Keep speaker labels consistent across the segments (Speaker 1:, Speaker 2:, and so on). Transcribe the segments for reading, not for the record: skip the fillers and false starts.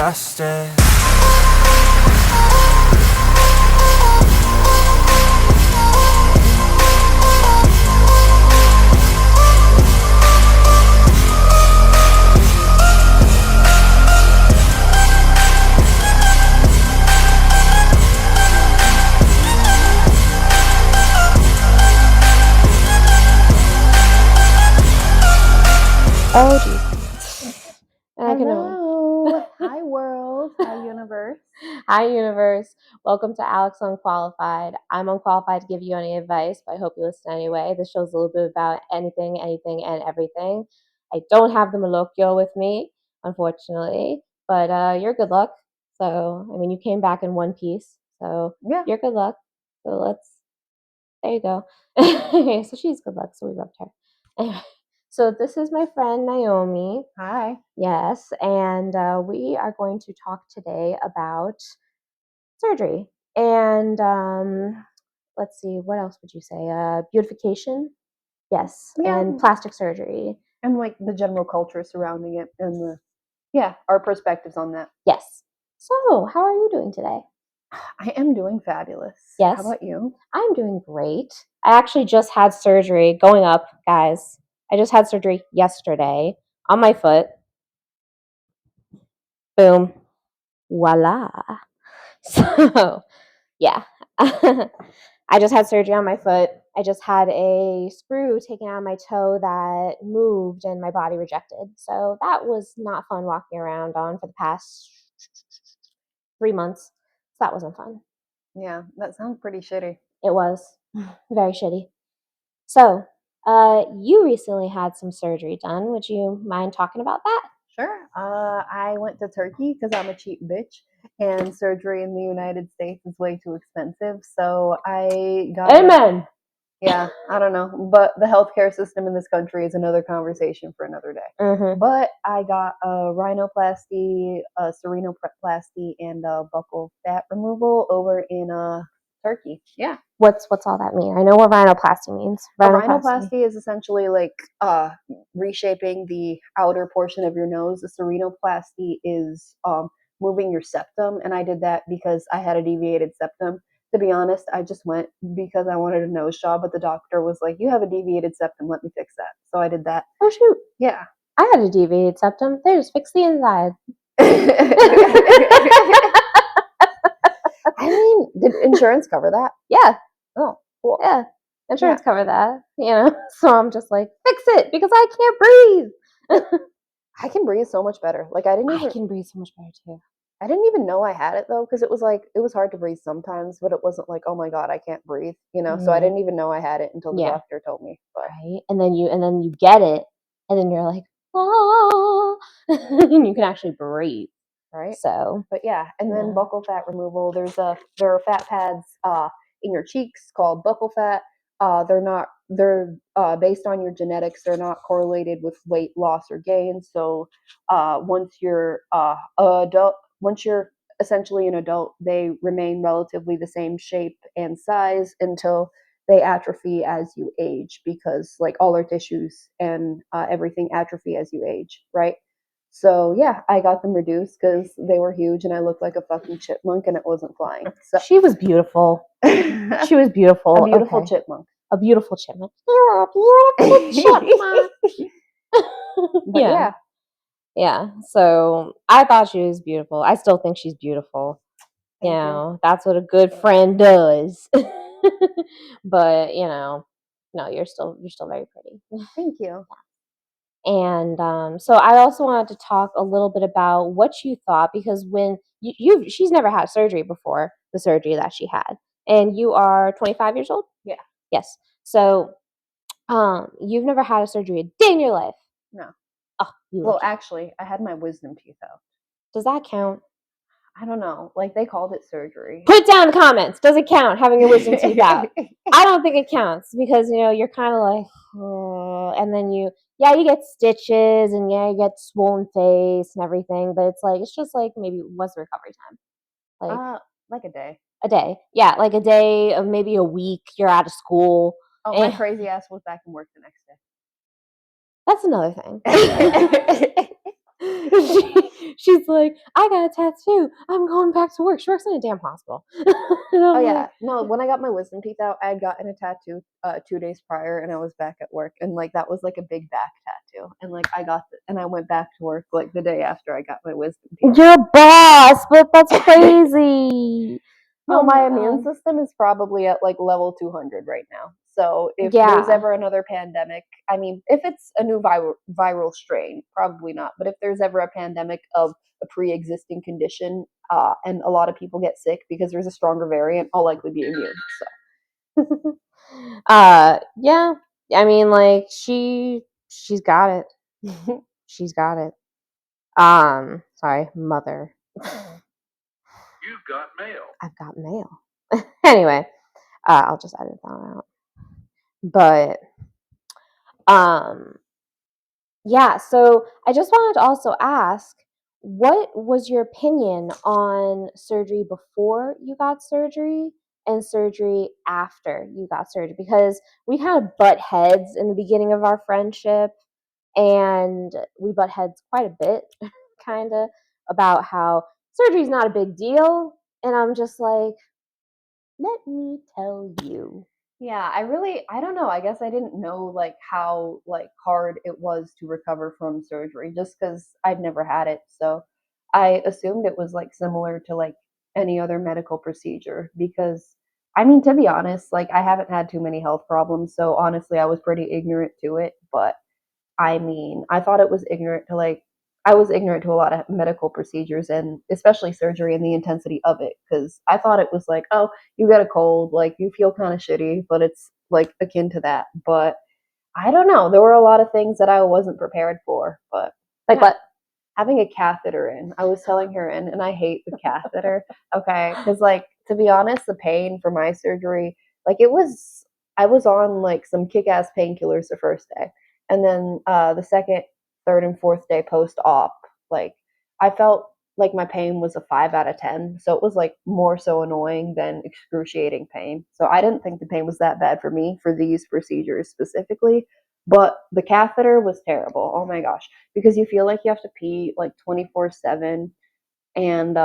Speaker 1: justice.
Speaker 2: Oh, geez.
Speaker 3: Hello. Hi, world. Hi, universe.
Speaker 2: Hi, universe. Welcome to Alex Unqualified. I'm unqualified to give you any advice, but I hope you listen anyway. This show's a little bit about anything, and everything. I don't have the Malocchio with me, unfortunately, but you're good luck. So, I mean, you came back in one piece, so
Speaker 3: Yeah.
Speaker 2: you're good luck. So there you go. So she's good luck, so we rubbed her. Anyway. So this is my friend Naomi.
Speaker 3: Hi.
Speaker 2: Yes, and we are going to talk today about surgery. And let's see, what else would you say? Beautification? Yes,
Speaker 3: Yeah.
Speaker 2: and plastic surgery.
Speaker 3: And like the general culture surrounding it and our perspectives on that.
Speaker 2: Yes. So, how are you doing today?
Speaker 3: I am doing fabulous.
Speaker 2: Yes.
Speaker 3: How about you?
Speaker 2: I'm doing great. I actually just had surgery going up, guys. I just had surgery yesterday on my foot. Boom. Voila. So, yeah. I just had surgery on my foot. I just had a screw taken out of my toe that moved and my body rejected. So that was not fun walking around on for the past 3 months. So that wasn't fun.
Speaker 3: Yeah, that sounds pretty shitty.
Speaker 2: It was very shitty. So, you recently had some surgery done. Would you mind talking about that?
Speaker 3: Sure. I went to Turkey because I'm a cheap bitch, and surgery in the United States is way too expensive. So I got.
Speaker 2: Amen.
Speaker 3: Yeah, I don't know, but the healthcare system in this country is another conversation for another day.
Speaker 2: Mm-hmm.
Speaker 3: But I got a rhinoplasty, a serenoplasty, and a buccal fat removal over in Turkey. Yeah.
Speaker 2: What's all that mean? I know what rhinoplasty means.
Speaker 3: Rhinoplasty is essentially like reshaping the outer portion of your nose. The serenoplasty is moving your septum, and I did that because I had a deviated septum. To be honest, I just went because I wanted a nose job, but the doctor was like, "You have a deviated septum. Let me fix that." So I did that.
Speaker 2: Oh shoot!
Speaker 3: Yeah,
Speaker 2: I had a deviated septum. They just fixed the inside.
Speaker 3: I mean, did insurance cover that?
Speaker 2: Yeah.
Speaker 3: Oh, cool.
Speaker 2: Yeah. Insurance cover that, you know. So I'm just like, fix it because I can't breathe.
Speaker 3: I can breathe so much better. Like I
Speaker 2: can breathe so much better too.
Speaker 3: I didn't even know I had it though, because it was hard to breathe sometimes, but it wasn't like, oh my god, I can't breathe, you know. So I didn't even know I had it until the doctor told me. But
Speaker 2: right, and then you get it, and then you're like, oh, and you can actually breathe,
Speaker 3: right.
Speaker 2: So,
Speaker 3: but yeah, and then buccal fat removal. There are fat pads in your cheeks called buccal fat. They're based on your genetics. They're not correlated with weight loss or gain. So once you're adult. Once you're essentially an adult, they remain relatively the same shape and size until they atrophy as you age, because like all our tissues and everything atrophy as you age, right? So yeah, I got them reduced because they were huge and I looked like a fucking chipmunk and it wasn't flying. So
Speaker 2: she was beautiful. She was beautiful.
Speaker 3: A beautiful chipmunk.
Speaker 2: A beautiful chipmunk. You're a beautiful chipmunk.
Speaker 3: But
Speaker 2: yeah. So I thought she was beautiful. I still think she's beautiful.
Speaker 3: Thank you.
Speaker 2: That's what a good friend does. But no, you're still very pretty.
Speaker 3: Thank you.
Speaker 2: And so I also wanted to talk a little bit about what you thought, because when she's never had surgery before, the surgery that she had, and you are 25 years old.
Speaker 3: Yeah.
Speaker 2: Yes. So you've never had a surgery a day in your life.
Speaker 3: No.
Speaker 2: Oh,
Speaker 3: well, actually, I had my wisdom teeth out.
Speaker 2: Does that count?
Speaker 3: I don't know. Like, they called it surgery.
Speaker 2: Put it down in the comments. Does it count having your wisdom teeth out? I don't think it counts, because you're kind of like, oh, and then you get stitches, and you get swollen face and everything, but it's just like, maybe what's the recovery time?
Speaker 3: Like a day.
Speaker 2: A day. Yeah, like a day, of maybe a week. You're out of school.
Speaker 3: Oh, my crazy ass was back in work the next day.
Speaker 2: That's another thing. She's like, I got a tattoo. I'm going back to work. She works in a damn hospital.
Speaker 3: Oh yeah, no. When I got my wisdom teeth out, I had gotten a tattoo 2 days prior, and I was back at work, and like that was like a big back tattoo, and like and I went back to work like the day after I got my wisdom teeth.
Speaker 2: You're a boss, but that's crazy.
Speaker 3: No,
Speaker 2: Oh
Speaker 3: my
Speaker 2: my
Speaker 3: immune
Speaker 2: god.
Speaker 3: system is probably at like level 200 right now. So if there's
Speaker 2: Yeah.
Speaker 3: ever another pandemic, I mean, if it's a new viral strain, probably not. But if there's ever a pandemic of a pre-existing condition, and a lot of people get sick because there's a stronger variant, I'll likely be immune. So
Speaker 2: Yeah. I mean, like she's got it. She's got it. Sorry, mother.
Speaker 1: You've got mail.
Speaker 2: I've got mail. Anyway, I'll just edit that out. But um yeah, so I just wanted to also ask, what was your opinion on surgery before you got surgery and surgery after you got surgery? Because we kind of butt heads in the beginning of our friendship, and we butt heads quite a bit, kind of, about how surgery is not a big deal. And I'm just like, let me tell you.
Speaker 3: yeah, I don't know. I guess I didn't know like how like hard it was to recover from surgery just because I'd never had it. So I assumed it was like similar to like any other medical procedure because I mean to be honest, like I haven't had too many health problems, so honestly I was pretty ignorant to it, but I mean, I thought it was ignorant to like I was ignorant to a lot of medical procedures and especially surgery and the intensity of it because I thought it was like, oh, you got a cold, like you feel kind of shitty, but it's like akin to that. But I don't know. There were a lot of things that I wasn't prepared for, but
Speaker 2: Like
Speaker 3: yeah,
Speaker 2: what?
Speaker 3: having a catheter in. I was telling her in, and I hate the catheter. Okay, because like to be honest, the pain for my surgery, like it was, I was on like some kick-ass painkillers the first day, and then the second, third, and fourth day post-op, like I felt like my pain was a 5 out of 10. So it was like more so annoying than excruciating pain. So I didn't think the pain was that bad for me for these procedures specifically. But the catheter was terrible. Oh my gosh, because you feel like you have to pee like 24/7, and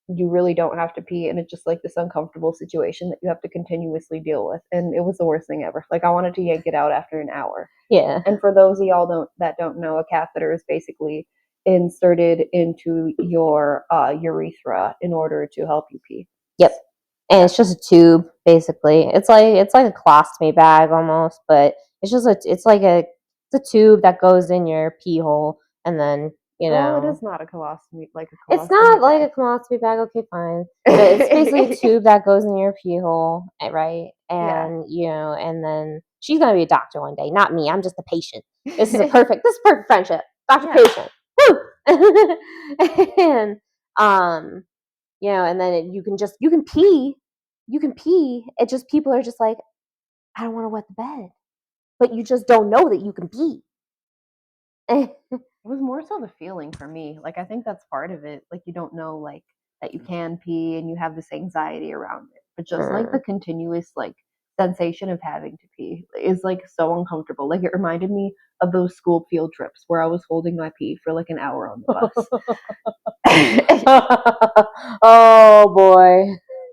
Speaker 3: you really don't have to pee, and it's just like this uncomfortable situation that you have to continuously deal with, and it was the worst thing ever. Like I wanted to yank it out after an hour.
Speaker 2: Yeah.
Speaker 3: And for those of y'all that don't know, a catheter is basically inserted into your urethra in order to help you pee.
Speaker 2: Yep. And it's just a tube, basically. It's like a colostomy bag almost, but it's a tube that goes in your pee hole, and then
Speaker 3: Well, it is not a colostomy
Speaker 2: it's not like
Speaker 3: bag.
Speaker 2: a colostomy bag. Okay, fine, but it's basically a tube that goes in your pee hole, right?
Speaker 3: Yeah.
Speaker 2: And and then she's gonna be a doctor one day, not me. I'm just a patient. This is perfect friendship, doctor
Speaker 3: Yeah.
Speaker 2: patient. Woo! And and then you can pee. It just people are just like, I don't want to wet the bed, but you just don't know that you can pee.
Speaker 3: It was more so the feeling for me. Like I think that's part of it. Like you don't know like that you can pee and you have this anxiety around it. But just like the continuous like sensation of having to pee is like so uncomfortable. Like it reminded me of those school field trips where I was holding my pee for like an hour on the bus.
Speaker 2: Oh boy,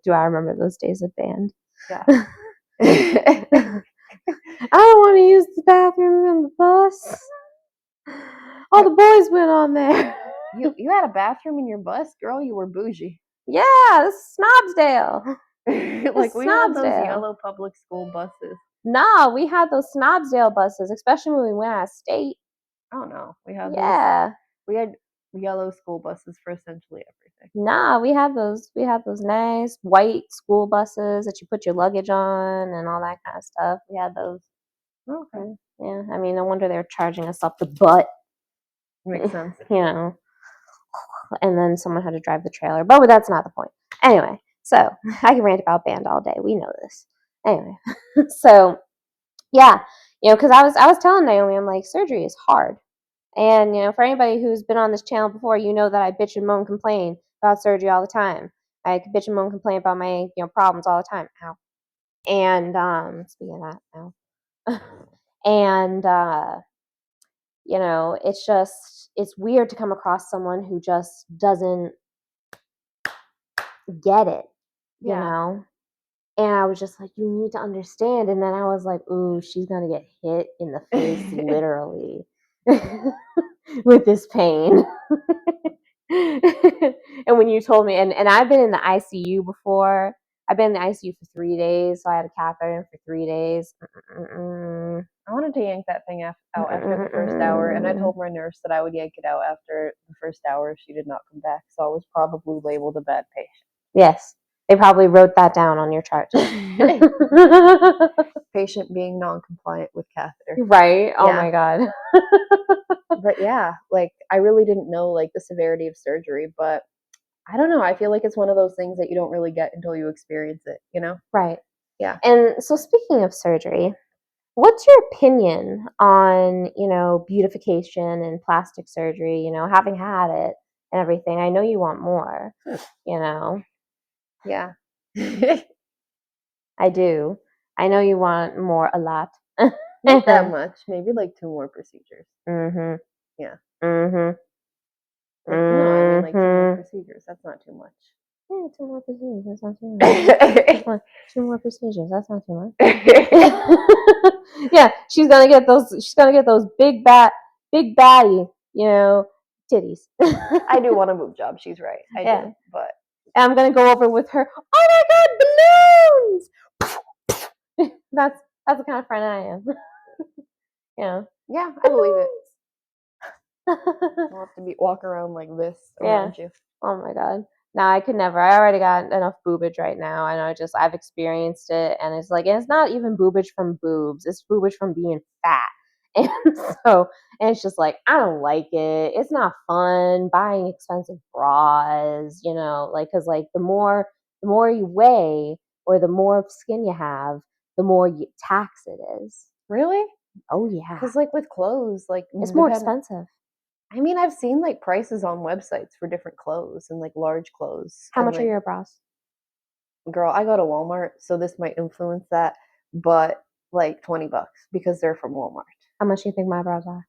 Speaker 2: do I remember those days of band?
Speaker 3: Yeah.
Speaker 2: I don't want to use the bathroom on the bus. All the boys went on there.
Speaker 3: You had a bathroom in your bus, girl. You were bougie.
Speaker 2: Yeah, this is Snobsdale.
Speaker 3: Like we had those
Speaker 2: Snobsdale.
Speaker 3: yellow public school buses.
Speaker 2: Nah, we had those Snobsdale buses, especially when we went out of state.
Speaker 3: Oh no, we had those.
Speaker 2: Yeah.
Speaker 3: We had yellow school buses for essentially everything.
Speaker 2: Nah, we had those. We had those nice white school buses that you put your luggage on and all that kind of stuff. We had those.
Speaker 3: Okay,
Speaker 2: Yeah, I mean, no wonder they're charging us up the butt.
Speaker 3: makes sense.
Speaker 2: And then someone had to drive the trailer, but that's not the point. Anyway, so I can rant about band all day. We know this. Anyway, so yeah, because I was telling Naomi, I'm like, surgery is hard. And for anybody who's been on this channel before, you know that I bitch and moan, complain about surgery all the time. I bitch and moan, complain about my problems all the time. Ow. And speaking of that, ow. And you know, it's weird to come across someone who just doesn't get it, you
Speaker 3: Yeah.
Speaker 2: know? And I was just like, you need to understand. And then I was like, ooh, she's going to get hit in the face, literally, with this pain. And when you told me, and I've been in the ICU before. I've been in the ICU for 3 days. So I had a catheter in for 3 days.
Speaker 3: I wanted to yank that thing out after the first hour, and I told my nurse that I would yank it out after the first hour if she did not come back. So I was probably labeled a bad patient.
Speaker 2: Yes. They probably wrote that down on your chart.
Speaker 3: Patient being non-compliant with catheter.
Speaker 2: Right? Oh
Speaker 3: Yeah.
Speaker 2: my God.
Speaker 3: But yeah, like I really didn't know like the severity of surgery, but I don't know. I feel like it's one of those things that you don't really get until you experience it, you know?
Speaker 2: Right.
Speaker 3: Yeah.
Speaker 2: And so speaking of surgery, what's your opinion on, you know, beautification and plastic surgery, you know, having had it and everything? I know you want more, you know.
Speaker 3: Yeah.
Speaker 2: I do. I know you want more a lot.
Speaker 3: Not that much. Maybe like 2 more procedures.
Speaker 2: Mhm.
Speaker 3: Yeah.
Speaker 2: Mhm.
Speaker 3: Like, no, I mean like 2 more
Speaker 2: Mhm.
Speaker 3: procedures. That's not too much.
Speaker 2: Yeah, 2 more procedures. That's not too much. 2 more procedures. That's not too much. Yeah, she's gonna get those big baddie, you know, titties.
Speaker 3: I do want a boob job. She's right. I
Speaker 2: Yeah.
Speaker 3: do. But
Speaker 2: And I'm gonna go over with her. Oh my God, balloons! That's the kind of friend I am. Yeah.
Speaker 3: yeah, I believe it. I'll have to walk around like this around you.
Speaker 2: Oh my God. No, I could never. I already got enough boobage right now. I know I've experienced it, and it's like, and it's not even boobage from boobs. It's boobage from being fat. And so, and it's just like, I don't like it. It's not fun buying expensive bras, you know, like, cause like the more you weigh or the more skin you have, the more tax it is.
Speaker 3: Really?
Speaker 2: Oh yeah.
Speaker 3: Because like with clothes, like
Speaker 2: It's more expensive.
Speaker 3: I mean, I've seen like prices on websites for different clothes and like large clothes.
Speaker 2: How
Speaker 3: and,
Speaker 2: much are
Speaker 3: like,
Speaker 2: your bras?
Speaker 3: girl, I go to Walmart, so this might influence that, but like $20 because they're from Walmart.
Speaker 2: How much do you think my bras are?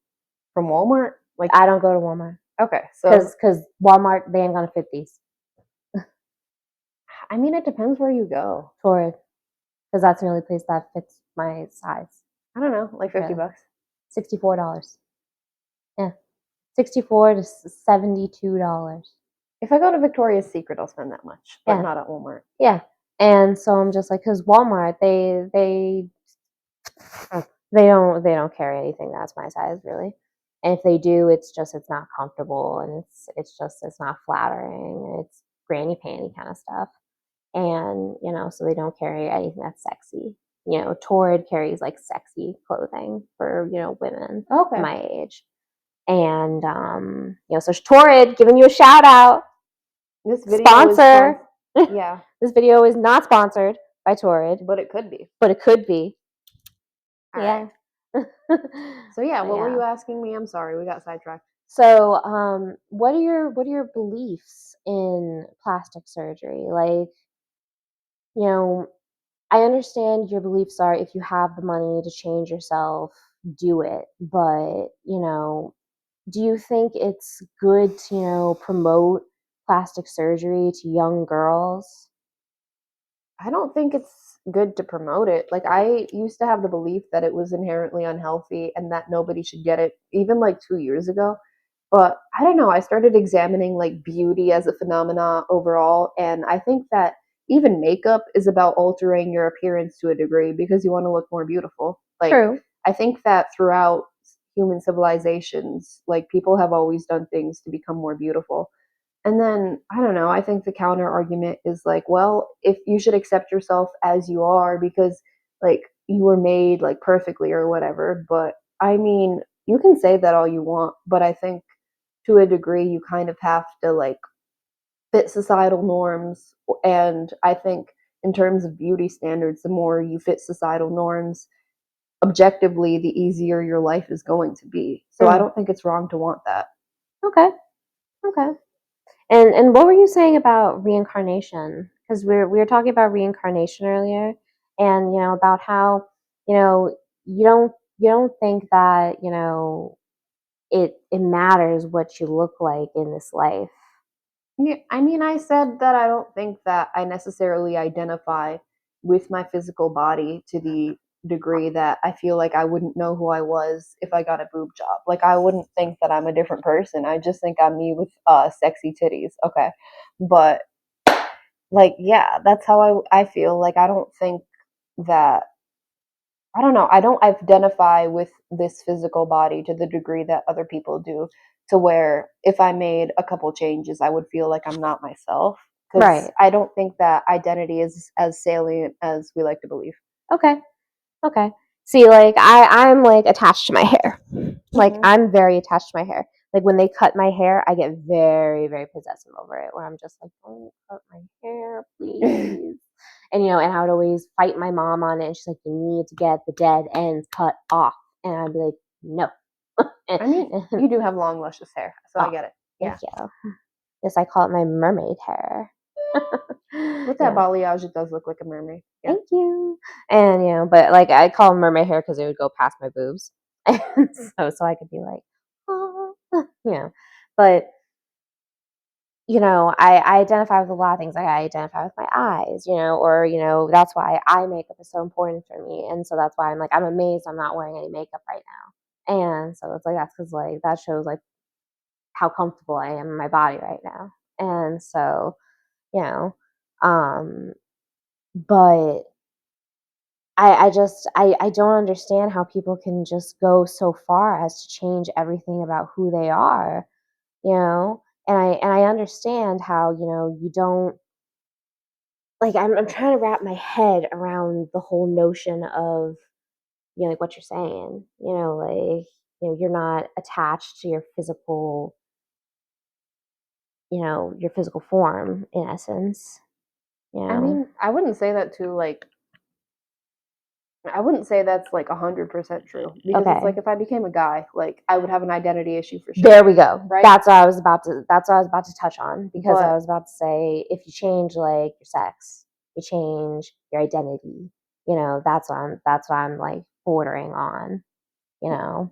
Speaker 3: From Walmart? Like
Speaker 2: I don't go to Walmart.
Speaker 3: okay, so
Speaker 2: Because Walmart, they ain't gonna fit these.
Speaker 3: I mean, it depends where you go.
Speaker 2: Torrid. Because that's the only place that fits my size.
Speaker 3: I don't know, like $50.
Speaker 2: $64. Yeah. $64 to $72.
Speaker 3: If I go to Victoria's Secret, I'll spend that much, but
Speaker 2: Yeah.
Speaker 3: not at Walmart.
Speaker 2: Yeah. And so I'm just like, because Walmart, they don't carry anything that's my size really. And if they do, it's not comfortable, and it's not flattering, and it's granny panty kind of stuff. And you know, so they don't carry anything that's sexy. You know, Torrid carries like sexy clothing for, you know, women my age. And you know, so Torrid, giving you a shout out.
Speaker 3: This video
Speaker 2: Sponsor.
Speaker 3: Yeah.
Speaker 2: This video is not sponsored by Torrid,
Speaker 3: But it could be.
Speaker 2: but it could be.
Speaker 3: All
Speaker 2: yeah.
Speaker 3: Right. So yeah, what were you asking me? I'm sorry, we got sidetracked.
Speaker 2: So, what are your beliefs in plastic surgery? Like, you know, I understand your beliefs are if you have the money to change yourself, do it. But, you know, do you think it's good to, you know, promote plastic surgery to young girls?
Speaker 3: I don't think it's good to promote it. Like I used to have the belief that it was inherently unhealthy and that nobody should get it even like 2 years ago. But I don't know, I started examining like beauty as a phenomena overall, and I think that even makeup is about altering your appearance to a degree because you want to look more beautiful. Like
Speaker 2: True.
Speaker 3: I think that throughout human civilizations, like people have always done things to become more beautiful. And then, I don't know, I think the counter argument is like, well, if you should accept yourself as you are because like you were made like perfectly or whatever. But I mean, you can say that all you want, but I think to a degree you kind of have to like fit societal norms. And I think in terms of beauty standards, the more you fit societal norms, objectively, the easier your life is going to be. So I don't think it's wrong to want that.
Speaker 2: Okay. Okay. And what were you saying about reincarnation? Because we were talking about reincarnation earlier, and you know about how, you know, you don't think that, you know, it matters what you look like in this life.
Speaker 3: Yeah, I mean, I said that I don't think that I necessarily identify with my physical body to the degree that I feel like I wouldn't know who I was if I got a boob job. Like, I wouldn't think that I'm a different person. I just think I'm me with sexy titties. Okay. But, like, yeah, that's how I feel. Like, I don't think that I don't know. I don't identify with this physical body to the degree that other people do, to where if I made a couple changes, I would feel like I'm not myself. Because
Speaker 2: Right.
Speaker 3: I don't think that identity is as salient as we like to believe.
Speaker 2: Okay. See, like I'm like attached to my hair. Like
Speaker 3: Mhm.
Speaker 2: I'm very attached to my hair. Like when they cut my hair, I get very, very possessive over it. Where I'm just like, don't cut my hair, please. And and I would always fight my mom on it. And she's like, you need to get the dead ends cut off. And I'd be like, no.
Speaker 3: I mean, you do have long, luscious hair, so I get it. Yeah.
Speaker 2: Thank you. Yes, I call it my mermaid hair.
Speaker 3: With that balayage, it does look like a mermaid. Yeah.
Speaker 2: Thank you. And but like I call them mermaid hair because it would go past my boobs, and so I could be like, oh, But I identify with a lot of things. Like I identify with my eyes, or that's why eye makeup is so important for me, and so that's why I'm like I'm amazed I'm not wearing any makeup right now, and so it's like that's because like that shows like how comfortable I am in my body right now, and so you know, um, but I don't understand how people can just go so far as to change everything about who they are, you know? And I understand how, you don't like I'm trying to wrap my head around the whole notion of, like what you're saying, like, you're not attached to your physical form in essence,
Speaker 3: I mean, I wouldn't say that too, like, I wouldn't say that's like 100% true because it's like
Speaker 2: Okay.
Speaker 3: if I became a guy, like I would have an identity issue for sure.
Speaker 2: There we go.
Speaker 3: Right?
Speaker 2: That's what I was about to touch on because I
Speaker 3: But
Speaker 2: was about to say if you change like your sex, you change your identity. That's what I'm like bordering on, you know.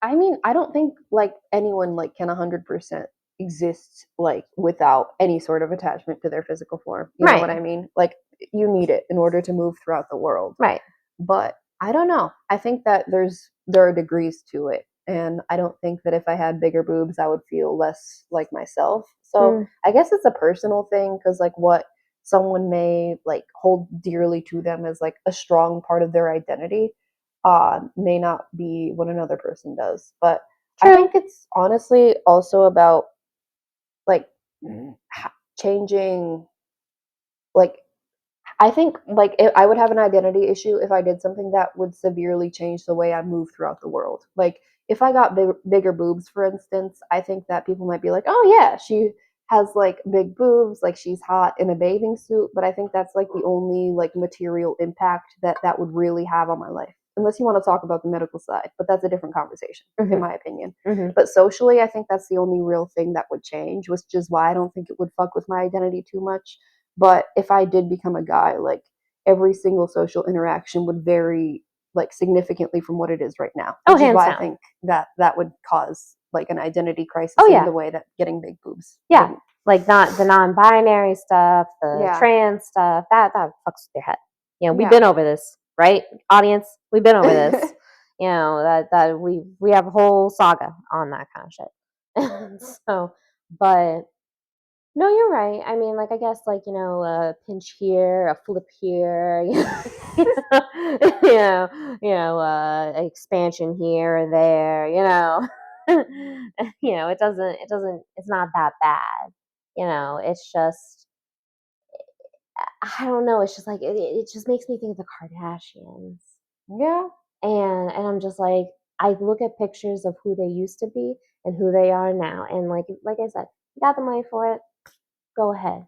Speaker 3: I mean, I don't think like anyone like can 100% exist like without any sort of attachment to their physical form. You know what I
Speaker 2: Right.
Speaker 3: mean? Like you need it in order to move throughout the world.
Speaker 2: Right.
Speaker 3: But I don't know. I think that there are degrees to it. And I don't think that if I had bigger boobs, I would feel less like myself. So I guess it's a personal thing because like what someone may like hold dearly to them as like a strong part of their identity may not be what another person does. But I think it's honestly also about like changing like I think like I would have an identity issue if I did something that would severely change the way I move throughout the world. Like if I got bigger boobs, for instance, I think that people might be like, "Oh yeah, she has like big boobs, like she's hot in a bathing suit." But I think that's like the only like material impact that would really have on my life. Unless you want to talk about the medical side, but that's a different conversation, in my opinion. But socially, I think that's the only real thing that would change, which is why I don't think it would fuck with my identity too much. But if I did become a guy, like every single social interaction would vary like significantly from what it is right now.
Speaker 2: Oh,
Speaker 3: Which is
Speaker 2: hands
Speaker 3: why I
Speaker 2: down.
Speaker 3: think that would cause like an identity crisis
Speaker 2: Oh,
Speaker 3: in
Speaker 2: yeah.
Speaker 3: the way that getting big boobs
Speaker 2: Yeah.
Speaker 3: wouldn't.
Speaker 2: Like not the non-binary stuff, the
Speaker 3: Yeah.
Speaker 2: trans stuff, that fucks with their head. We've
Speaker 3: Yeah.
Speaker 2: been over this, right? Audience, we've been over this. That we have a whole saga on that kind of shit. So, but no, you're right. I mean, like I guess like, a pinch here, a flip here, expansion here or there, it's not that bad. It's just I don't know, it's just like it just makes me think of the Kardashians.
Speaker 3: Yeah.
Speaker 2: And I'm just like I look at pictures of who they used to be and who they are now. And like I said, you got the money for it, go ahead.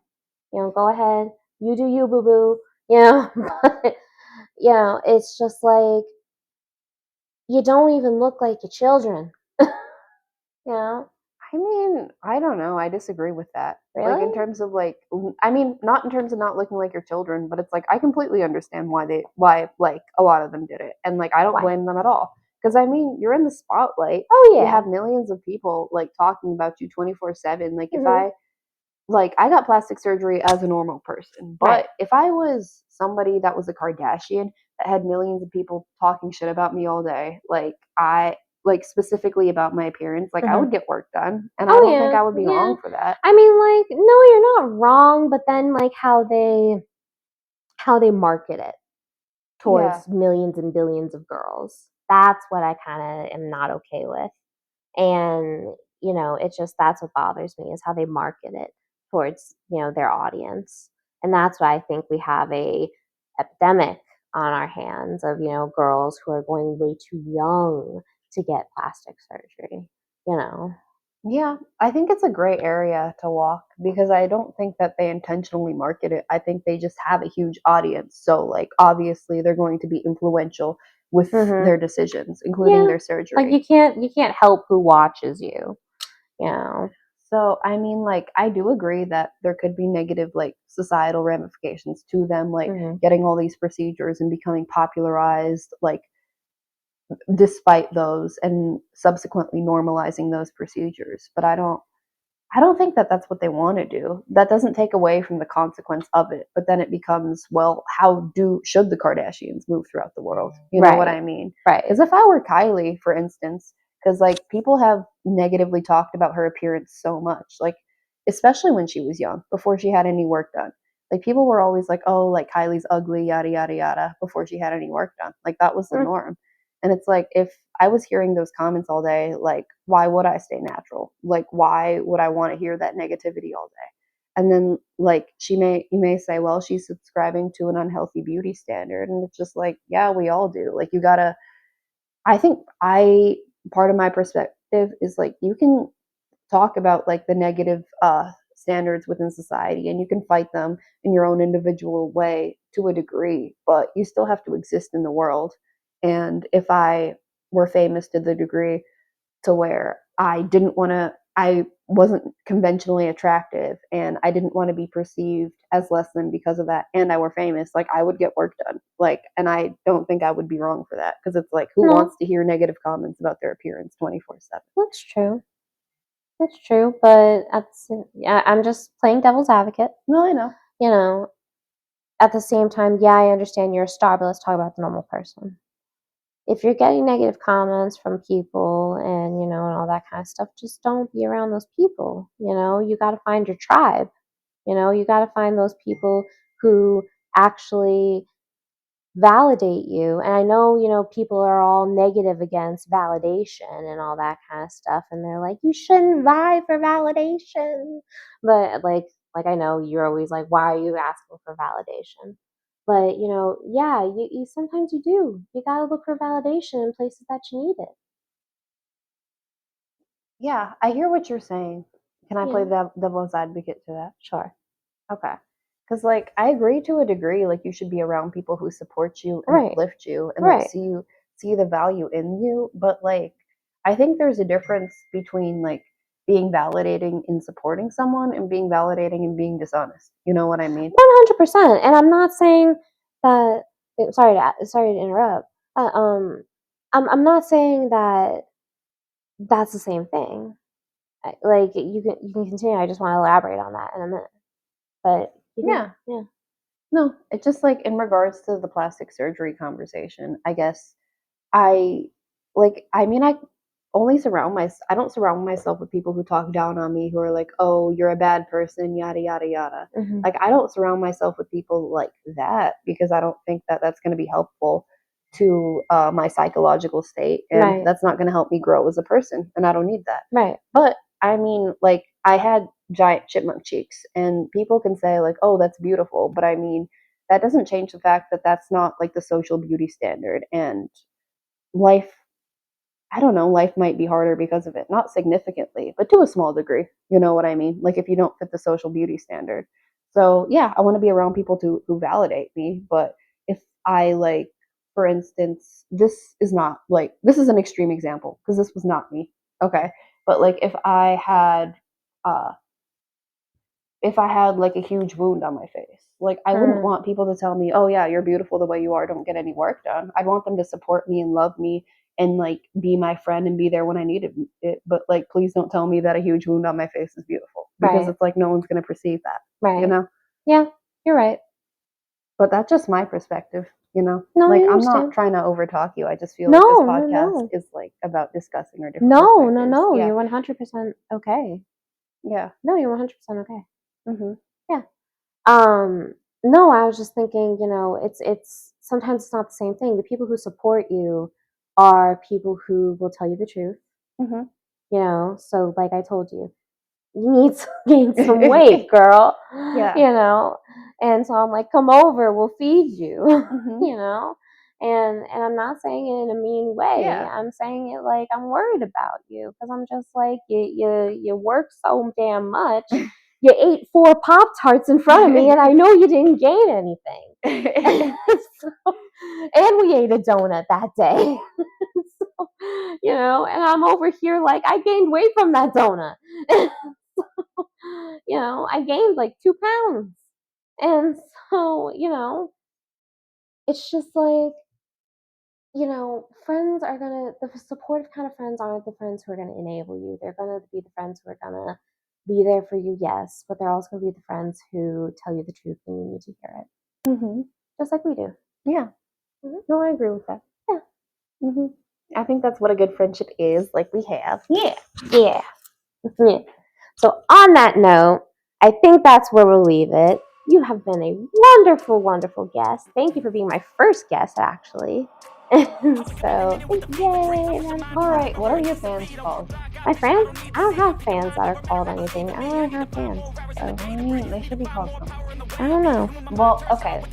Speaker 2: Go ahead. You do you, boo boo. But it's just like you don't even look like your children.
Speaker 3: I mean, I don't know. I disagree with that. Like in
Speaker 2: Really?
Speaker 3: terms of like I mean, not in terms of not looking like your children, but it's like I completely understand why like a lot of them did it. And like I don't
Speaker 2: Why?
Speaker 3: blame them at all. Because I mean, you're in the spotlight.
Speaker 2: Oh
Speaker 3: You
Speaker 2: yeah.
Speaker 3: have millions of people like talking about you 24/7. Like if
Speaker 2: Mhm.
Speaker 3: I got plastic surgery as a normal person, but
Speaker 2: Right.
Speaker 3: if I was somebody that was a Kardashian that had millions of people talking shit about me all day, like specifically about my appearance, like I
Speaker 2: Mhm.
Speaker 3: would get work done, and I
Speaker 2: Oh
Speaker 3: don't think
Speaker 2: yeah.
Speaker 3: I would be
Speaker 2: Yeah.
Speaker 3: wrong for that.
Speaker 2: I mean, like, no, you're not wrong, but then like how they market it
Speaker 3: Yeah.
Speaker 2: towards millions and billions of girls. That's what I kind of am not okay with. And, it's just that's what bothers me is how they market it towards, their audience. And that's why I think we have a epidemic on our hands of, girls who are going way too young to get plastic surgery, you know.
Speaker 3: Yeah, I think it's a gray area to walk because I don't think that they intentionally market it. I think they just have a huge audience. So, like, obviously, they're going to be influential with
Speaker 2: Mhm.
Speaker 3: their decisions, including
Speaker 2: Yeah.
Speaker 3: their
Speaker 2: Like
Speaker 3: surgery.
Speaker 2: you can't help who watches you, you know.
Speaker 3: So, I mean, like, I do agree that there could be negative, like, societal ramifications to them, like
Speaker 2: Mhm.
Speaker 3: getting all these procedures and becoming popularized, like, despite those and subsequently normalizing those procedures. But I don't think that that's what they want to do. That doesn't take away from the consequence of it, but then it becomes, well, how do should the Kardashians move throughout the world? You know what
Speaker 2: Right.
Speaker 3: I mean?
Speaker 2: Right.
Speaker 3: Because if I were Kylie, for instance, because like people have negatively talked about her appearance so much, like especially when she was young, before she had any work done. Like people were always like, "Oh, like Kylie's ugly, yada yada yada," before she had any work done. Like that was the
Speaker 2: Mm.
Speaker 3: norm. And it's like if I was hearing those comments all day, like why would I stay natural? Like why would I want to hear that negativity all day? And then like you may say, well, she's subscribing to an unhealthy beauty standard. And it's just like, yeah, we all do. Like you gotta I think I part of my perspective is like you can talk about like the negative standards within society and you can fight them in your own individual way to a degree, but you still have to exist in the world. And if I were famous to the degree to where I wasn't conventionally attractive and I didn't want to be perceived as less than because of that, and I were famous, like I would get work done. Like, and I don't think I would be wrong for that because it's like, who
Speaker 2: No,
Speaker 3: wants to hear negative comments about their appearance 24/7?
Speaker 2: that's true. That's true, but yeah, I'm just playing devil's advocate.
Speaker 3: No, I know.
Speaker 2: You know, at the same time, yeah, I understand you're a star, but let's talk about the normal person. If you're getting negative comments from people and, and all that kind of stuff, just don't be around those people. You got to find your tribe. You got to find those people who actually validate you. And I know, people are all negative against validation and all that kind of stuff. And they're like, you shouldn't vie for validation. But like I know you're always like, why are you asking for validation? But yeah, you sometimes you do. You gotta look for validation in places that you need it.
Speaker 3: Yeah, I hear what you're saying. Can I play
Speaker 2: Yeah.
Speaker 3: devil's advocate to that?
Speaker 2: Sure.
Speaker 3: Okay. Because, like, I agree to a degree. Like, you should be around people who support you and
Speaker 2: Right.
Speaker 3: uplift you and, like,
Speaker 2: Right.
Speaker 3: see the value in you. But, like, I think there's a difference between, like, being validating in supporting someone and being validating and being dishonest. You know what I mean?
Speaker 2: 100%. And I'm not saying that. Sorry to interrupt. I'm not saying that that's the same thing. Like you can continue. I just want to elaborate on that in a minute. But you can,
Speaker 3: Yeah.
Speaker 2: yeah.
Speaker 3: No, it's just like in regards to the plastic surgery conversation, I guess I I mean I don't surround myself with people who talk down on me who are like, "Oh, you're a bad person, yada yada yada."
Speaker 2: Hmm.
Speaker 3: Like I don't surround myself with people like that because I don't think that that's going to be helpful to my psychological state and
Speaker 2: Right.
Speaker 3: that's not going to help me grow as a person and I don't need that.
Speaker 2: Right.
Speaker 3: But I mean, like I had giant chipmunk cheeks and people can say like, "Oh, that's beautiful," but I mean, that doesn't change the fact that that's not like the social beauty standard and life I don't know, life might be harder because of it. Not significantly, but to a small degree. You know what I mean? Like if you don't fit the social beauty standard. So yeah, I want to be around people who validate me. But if I like, for instance, this is an extreme example because this was not me. Okay. But like uh if I had like a huge wound on my face. Like I wouldn't want people to tell me, "Oh yeah, you're beautiful the way you are. Don't get any work done." I'd want them to support me and love me and like be my friend and be there when I needed it. But like, please don't tell me that a huge wound on my face is beautiful, because
Speaker 2: Right.
Speaker 3: it's like no one's going to perceive that,
Speaker 2: Right.
Speaker 3: you know?
Speaker 2: Yeah, you're right.
Speaker 3: But that's just my perspective, you know?
Speaker 2: No,
Speaker 3: like,
Speaker 2: I
Speaker 3: I'm not
Speaker 2: understand.
Speaker 3: trying to overtalk you. I just feel like this
Speaker 2: No,
Speaker 3: podcast
Speaker 2: no.
Speaker 3: is like about discussing our different
Speaker 2: No,
Speaker 3: perspectives.
Speaker 2: no.
Speaker 3: Yeah.
Speaker 2: You're 100% okay.
Speaker 3: Yeah.
Speaker 2: No, you're 100% okay.
Speaker 3: Mm-hmm.
Speaker 2: Yeah. No, I was just thinking, you know, it's sometimes it's not the same thing. The people who support you are people who will tell you the truth.
Speaker 3: Mm-hmm.
Speaker 2: You know, so like I told you, you need to gain some weight, girl.
Speaker 3: Yeah.
Speaker 2: You know, and so I'm like, come over, we'll feed you.
Speaker 3: Mm-hmm.
Speaker 2: You know, and I'm not saying it in a mean way.
Speaker 3: Yeah.
Speaker 2: I'm saying it like I'm worried about you, because I'm just like, you work so damn much. You ate 4 Pop-Tarts in front of me, and I know you didn't gain anything. And we ate a donut that day. So, you know, and I'm over here like, I gained weight from that donut. So, you know, I gained like 2 pounds. And so, you know, it's just like, you know, friends are gonna, the supportive kind of friends aren't the friends who are gonna enable you. They're gonna be the friends who are gonna be there for you, yes, but they're also gonna be the friends who tell you the truth when you need to hear it.
Speaker 3: Mm-hmm.
Speaker 2: Just like we do.
Speaker 3: Yeah.
Speaker 2: Mhm.
Speaker 3: No, I agree with that.
Speaker 2: Yeah.
Speaker 3: Mm-hmm. I think that's what a good friendship is, like we have.
Speaker 2: Yeah. Yeah. Yeah. So on that note, I think that's where we'll leave it. You have been a wonderful, wonderful guest. Thank you for being my first guest, actually. So, yay!
Speaker 3: All right, what are your fans called?
Speaker 2: My fans? I don't have fans that are called anything. I don't really have fans. So,
Speaker 3: They should be called something.
Speaker 2: I don't know.
Speaker 3: Well, okay.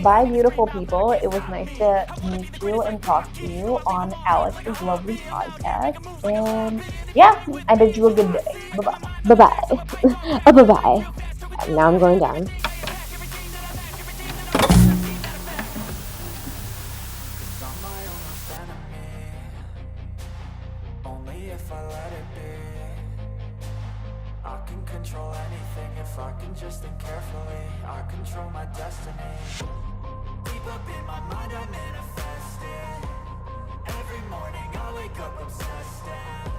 Speaker 3: Bye, beautiful people. It was nice to meet you and talk to you on Alex's lovely podcast. And yeah, I bid you a good day. Bye-bye.
Speaker 2: Bye-bye. Oh, bye-bye. Now I'm going down.
Speaker 4: Only if I let it be. I can control anything if I can just think carefully. I control my destiny. Deep up in my mind I manifest it. Every morning I wake up obsessed and